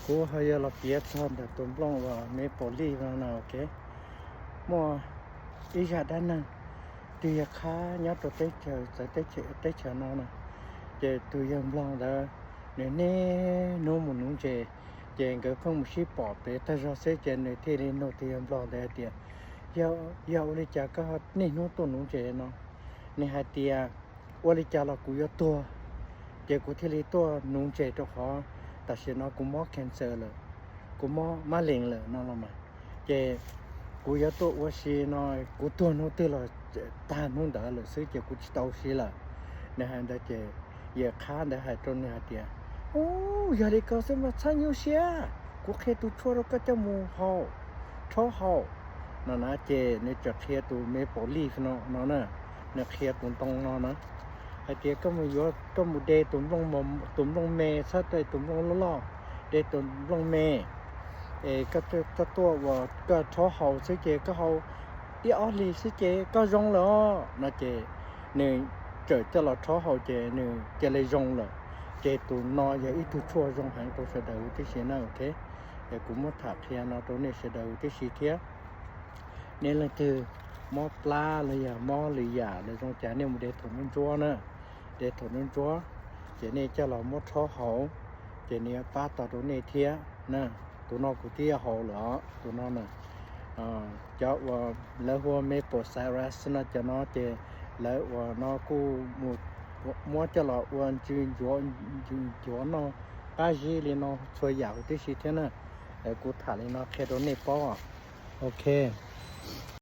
Cô hay là biết sao để tụm long và mấy bộ ly vào nào ok mà ý ra đó nè tuy khá nhớ tụi tới chờ nó nè để tụi em long đó nếu nè nó muốn nung chè chè cái không một ship bỏ bé ta ra sẽ chè này thì lên nó tụi em long để tiền yêu đi chả có nè nó tụi nung chè nó nè hai tiền ô đi chả là cú yêu tua chè cú thì lấy tua nung chè cho họแต่ฉันกูมอแคนเซอร์เลยกูมอมะเร็งเลยนั่นละมาเจกูอยากตัวว่าสิน้อยกูตัวนู้นตัวละตานู้นเด้อเลยซื้อเจกูจะเตาสิละนะฮะแต่เจอย่าค้าได้ให้ต้นเนี่ยเดียโอ้ยาลิก็สมาชันอยู่เสียกูแค่ตัวชั่วแล้วก็จะมูเฮาท้อเฮานั่นนะเจเนี่ยจะแค่ตัวเมโปลีฟเนาะน่ะเนี่ยแค่ตัวตรงเนาะนะไอ้เดียก็มาอยู่ก็มุเดตุ่มลงมอมตุ่มลงเมซะได้ตุ่มลงล้อเดตุ่มลงเมก็ตัวว่าก็ท้อเฮาซิเจก็เฮาอีออลีซิเจก็ยงแล้วนะเจเนี่ยเจอจะละท้อเฮาเจเนี่ยจะเลยยงแล้วเจตุ่นออย่าอีตุชั่วยงหางตัวเสดาวที่เสียนะโอเคแต่กูมาถักเทียนตัวนี้เสดาวที่สีเทียเนี่ยละคือมอปลาเลยอ่ะมอเลยอ่ะเลยตรงจ่าเนี่ยมุเดตุ่มมันจัวนะđể thổi lên chúa chỉ nên cho là một số hậu chỉ nên phát tàu tụi này thiệt nè tụi nó cũng thiệt hậu nữa tụi nó nè cho và lỡ hoa maple syrup nó cho nó chỉ lỡ và nó cũng một cho là uốn chuyên chúa nó cái gì thì nó chơi dạo tí xí thế nè để cũng thả lên nó khi đó này bỏ ok